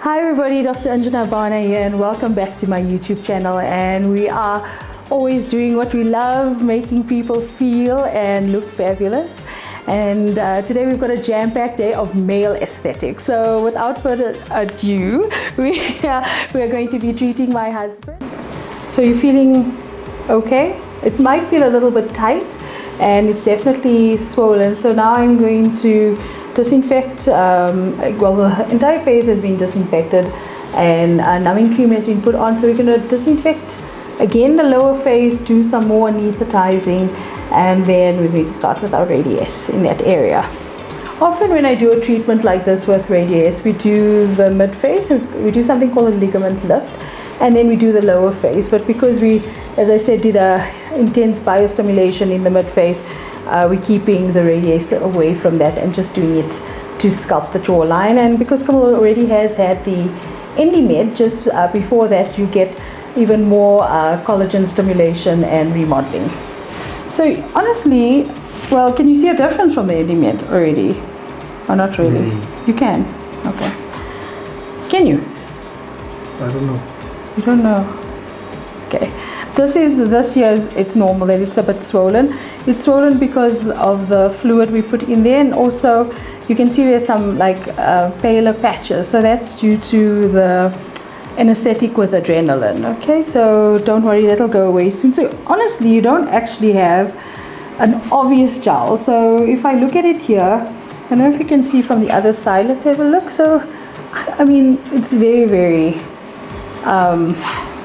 Hi everybody, Dr. Anjana Bana here and welcome back to my YouTube channel, and we are always doing what we love, making people feel and look fabulous. And today we've got a jam-packed day of male aesthetics. So without further ado, we are going to be treating my husband. So you're feeling okay? It might feel a little bit tight and it's definitely swollen. So now I'm going to disinfect, well, the entire face has been disinfected and numbing cream has been put on. So we're going to disinfect again the lower face, do some more anesthetizing, and then we're going to start with our Radiesse in that area. Often when I do a treatment like this with Radiesse, we do the mid face, we do something called a ligament lift, and then we do the lower face. But because we, as I said, did a intense biostimulation in the mid face, we're keeping the Radiesse away from that and just doing it to sculpt the jawline. And because Kamal already has had the Endymed, just before that you get even more collagen stimulation and remodeling. So honestly, well, can you see a difference from the Endymed already? Or not really? You can? Okay. Can you? I don't know. You don't know? Okay. This year it's normal that it's a bit swollen. It's swollen because of the fluid we put in there, and also you can see there's some like paler patches. So that's due to the anesthetic with adrenaline. Okay, so don't worry, that'll go away soon. So honestly, you don't actually have an obvious jowl. So if I look at it here, I don't know if you can see from the other side. Let's have a look. So I mean, it's very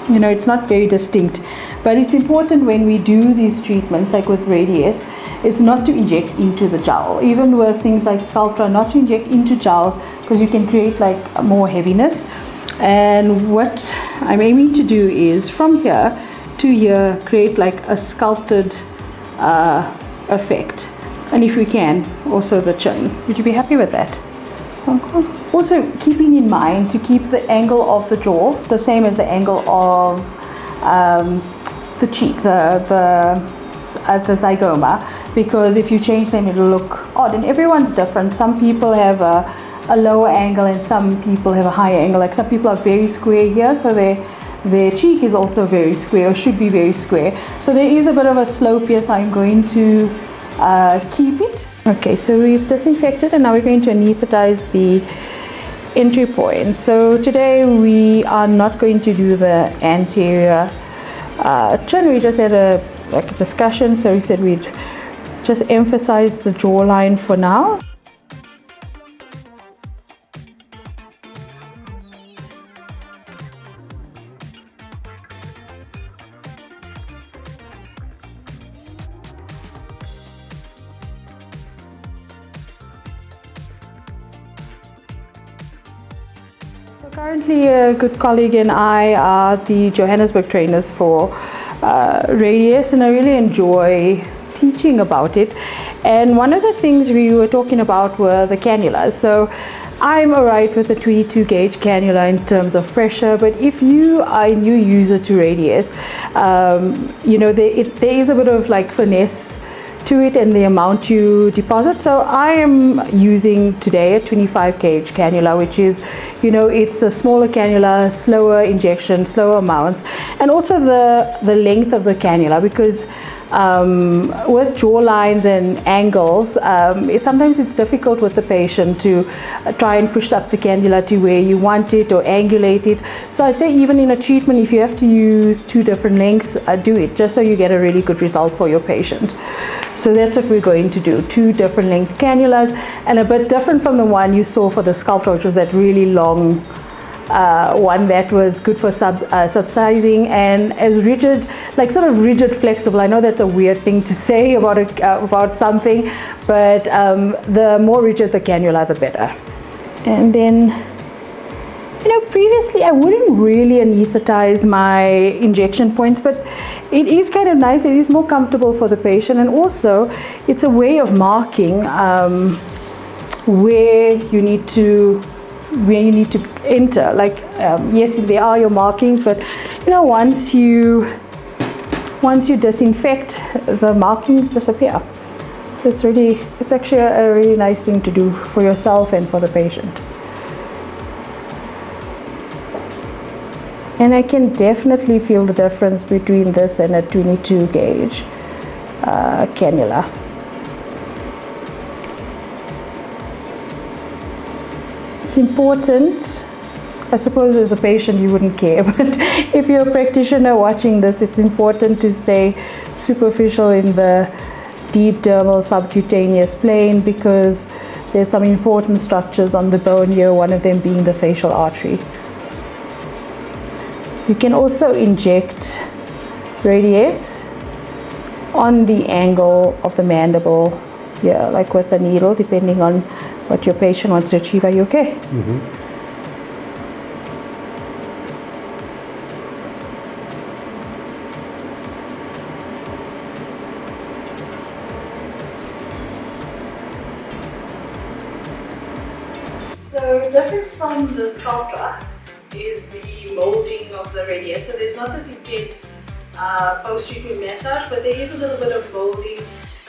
you know, it's not very distinct, but it's important when we do these treatments like with Radiesse, it's not to inject into the jowl. Even with things like Sculptra, not to inject into jowls, because you can create like more heaviness. And what I'm aiming to do is from here to here create like a sculpted effect, and if we can also the chin. Would you be happy with that? Also keeping in mind to keep the angle of the jaw the same as the angle of the cheek, the zygoma, because if you change them it'll look odd, and everyone's different. Some people have a lower angle and some people have a higher angle. Like some people are very square here, so their cheek is also very square, or should be very square. So there is a bit of a slope here, so I'm going to keep it. Okay, so we've disinfected and now we're going to anesthetize the entry point. So today we are not going to do the anterior chin. We just had a discussion, so we said we'd just emphasize the jawline for now. So currently a good colleague and I are the Johannesburg trainers for Radiesse, and I really enjoy teaching about it. And one of the things we were talking about were the cannulas. So I'm alright with the 22 gauge cannula in terms of pressure, but if you are a new user to Radiesse, you know, there is a bit of like finesse to it and the amount you deposit. So I am using today a 25 gauge cannula, which is, you know, it's a smaller cannula, slower injection, slower amounts, and also the length of the cannula, because with jaw lines and angles, sometimes it's difficult with the patient to try and push up the cannula to where you want it or angulate it. So I say even in a treatment, if you have to use two different lengths, do it just so you get a really good result for your patient. So that's what we're going to do, two different length cannulas, and a bit different from the one you saw for the Sculptra, which was that really long one that was good for subsizing and as rigid, like sort of rigid flexible. I know that's a weird thing to say about something, but the more rigid the cannula, the better. And then, you know, previously I wouldn't really anesthetize my injection points, but it is kind of nice. It is more comfortable for the patient, and also it's a way of marking where you need to enter. Like yes, there are your markings, but you know, once you disinfect, the markings disappear. So it's actually a really nice thing to do for yourself and for the patient. And I can definitely feel the difference between this and a 22 gauge cannula. It's important. I suppose as a patient you wouldn't care, but if you're a practitioner watching this, it's important to stay superficial in the deep dermal subcutaneous plane, because there's some important structures on the bone here, one of them being the facial artery. You can also inject Radiesse on the angle of the mandible here, like with a needle, depending on what your patient wants to achieve. Are you okay? Mm-hmm. So different from the Sculptra is the molding of the Radiesse. So there's not this intense post-treatment massage, but there is a little bit of molding.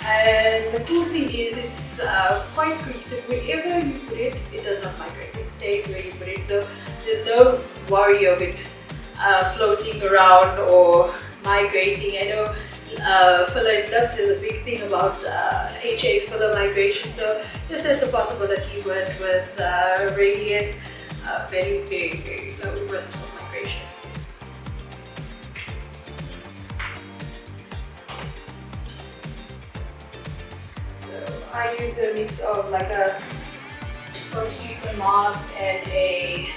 And the cool thing is it's quite greasy. Wherever you put it, it does not migrate. It stays where you put it. So there's no worry of it floating around or migrating. I know filler in lips is a big thing about HA filler migration. So just as a possibility with Radiesse, very, very, very low risk of migration. I use a mix of like a post-treatment mask and a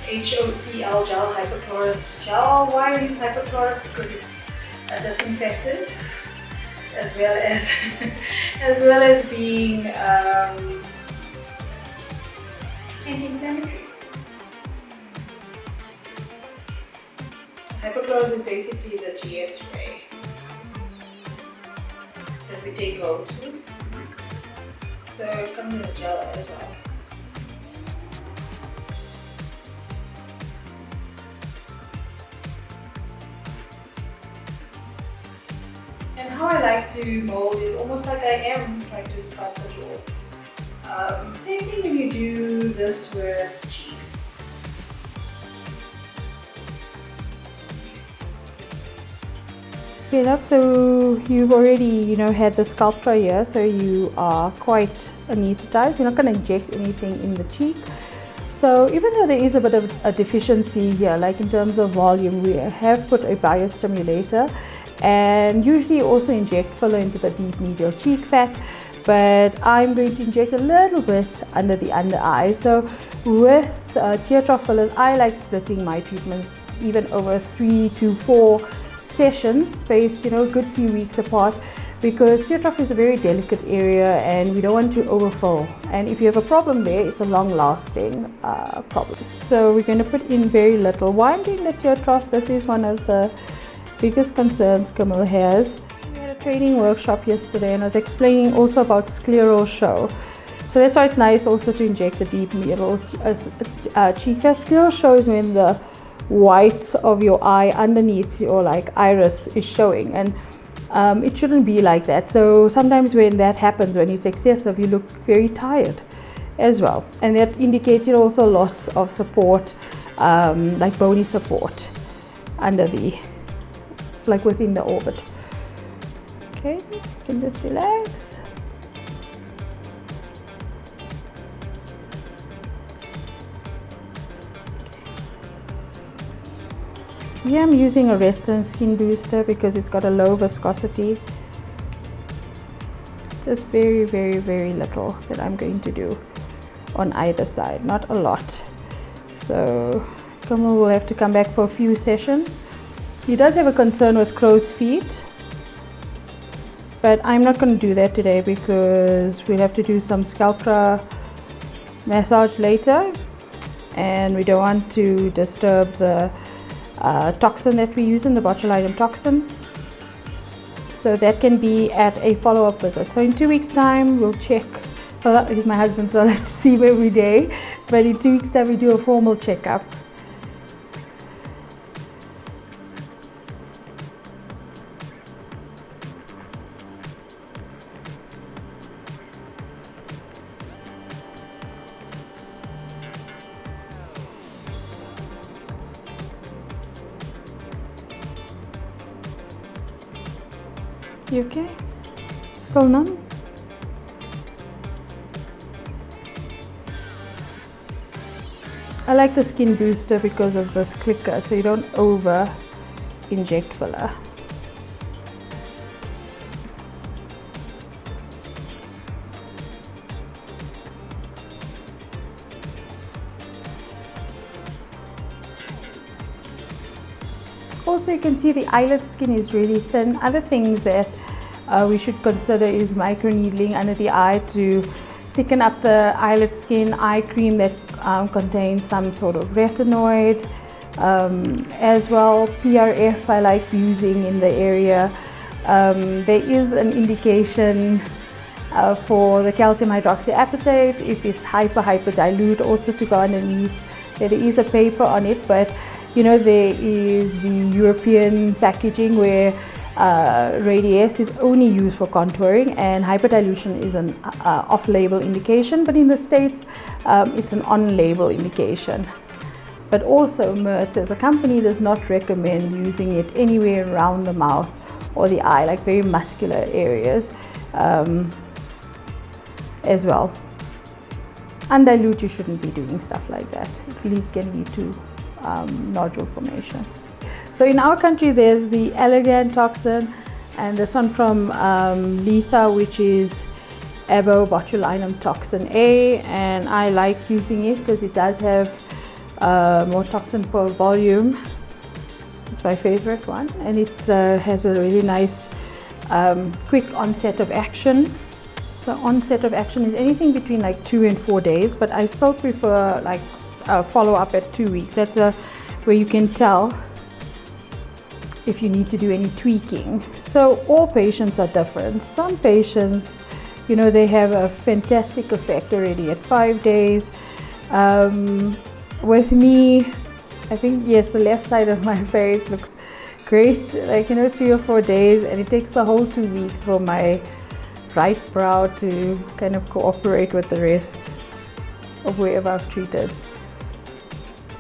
HOCl gel, hypochlorous gel. Why I use hypochlorous? Because it's a disinfectant, as well as being anti-inflammatory. Hypochlorous is basically the GF spray that we take home too. So it comes in a gel as well. And how I like to mold is almost like I am trying to sculpt the jaw. Same thing when you do this with cheeks. Okay, so you've already, had the Sculptra here, so you are quite anesthetized. We're not going to inject anything in the cheek. So even though there is a bit of a deficiency here, like in terms of volume, we have put a biostimulator and usually also inject filler into the deep medial cheek fat, but I'm going to inject a little bit under the under eye. So with tear trough fillers, I like splitting my treatments even over 3 to 4 sessions spaced, a good few weeks apart, because tear trough is a very delicate area and we don't want to overfill. And if you have a problem there, it's a long-lasting problem. So we're going to put in very little. Why I'm doing the tear trough, this is one of the biggest concerns Camille has. We had a training workshop yesterday and I was explaining also about scleral show. So that's why it's nice also to inject the deep medial cheek fat. Scleral show is when the white of your eye underneath your iris is showing, and it shouldn't be like that. So sometimes when that happens, when it's excessive, you look very tired as well, and that indicates also lots of support, like bony support under the within the orbit. Okay, you can just relax. Here I'm using a Restylane Skin Booster because it's got a low viscosity. Just very, very, very little that I'm going to do on either side, not a lot. So Kamal will have to come back for a few sessions. He does have a concern with crow's feet, but I'm not going to do that today because we'll have to do some Sculptra massage later, and we don't want to disturb the toxin that we use in the botulinum toxin. So that can be at a follow-up visit. So in 2 weeks time we'll check, because my husband, so I have to see him every day, but in 2 weeks time we do a formal checkup. You okay? Still numb? I like the skin booster because of this clicker, so you don't over inject filler. Also, you can see the eyelid skin is really thin. Other things that we should consider is microneedling under the eye to thicken up the eyelid skin. Eye cream that contains some sort of retinoid. As well, PRF I like using in the area. There is an indication for the calcium hydroxyapatite if it's hyper dilute, also to go underneath. There is a paper on it, but you know, there is the European packaging where Radiesse is only used for contouring and hyperdilution is an off-label indication, but in the States it's an on-label indication. But also Merz as a company does not recommend using it anywhere around the mouth or the eye, like very muscular areas as well. Undilute, you shouldn't be doing stuff like that. It really can lead to nodule formation. So in our country there's the elegant toxin and this one from Letha, which is Botulinum Toxin A, and I like using it because it does have more toxin per volume. It's my favorite one, and it has a really nice quick onset of action. The onset of action is anything between like 2 and 4 days, but I still prefer like follow up at 2 weeks. That's where you can tell if you need to do any tweaking. So all patients are different. Some patients, you know, they have a fantastic effect already at 5 days. With me, I think, yes, the left side of my face looks great, like, you know, 3 or 4 days, and it takes the whole 2 weeks for my right brow to kind of cooperate with the rest of wherever I've treated.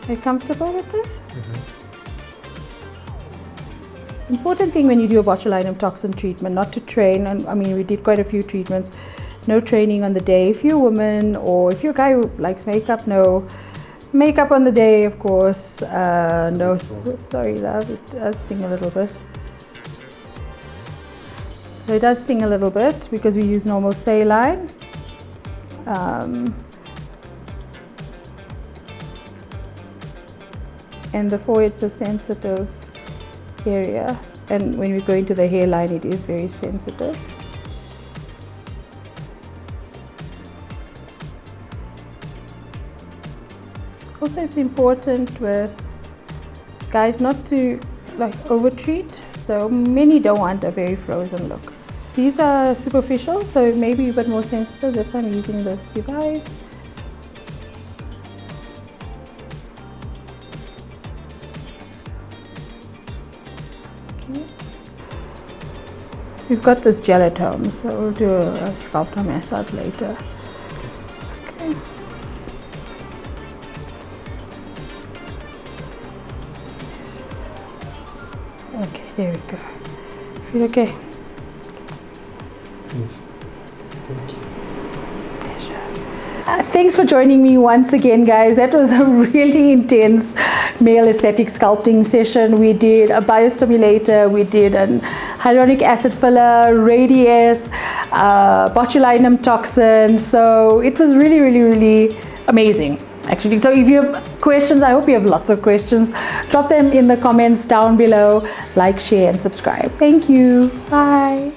Are you comfortable with this? Important thing when you do a botulinum toxin treatment, not to train, and I mean we did quite a few treatments, no training on the day. If you're a woman or if you're a guy who likes makeup, no makeup on the day, of course. No, sorry love, it does sting a little bit. So it does sting a little bit because we use normal saline. And the forehead's a sensitive area, and when we go into the hairline it is very sensitive. Also, it's important with guys not to like over-treat, so many don't want a very frozen look. These are superficial, so maybe a bit more sensitive, that's why I'm using this device. We've got this gel at home, so we'll do a Sculptra massage later. Okay. Okay, there we go. Feel okay? Yes. Thank you. Thanks for joining me once again, guys. That was a really intense male aesthetic sculpting session. We did a biostimulator, we did an hyaluronic acid filler, Radiesse, botulinum toxin. So it was really, really, really amazing, actually. So if you have questions, I hope you have lots of questions, drop them in the comments down below. Like, share, and subscribe. Thank you. Bye.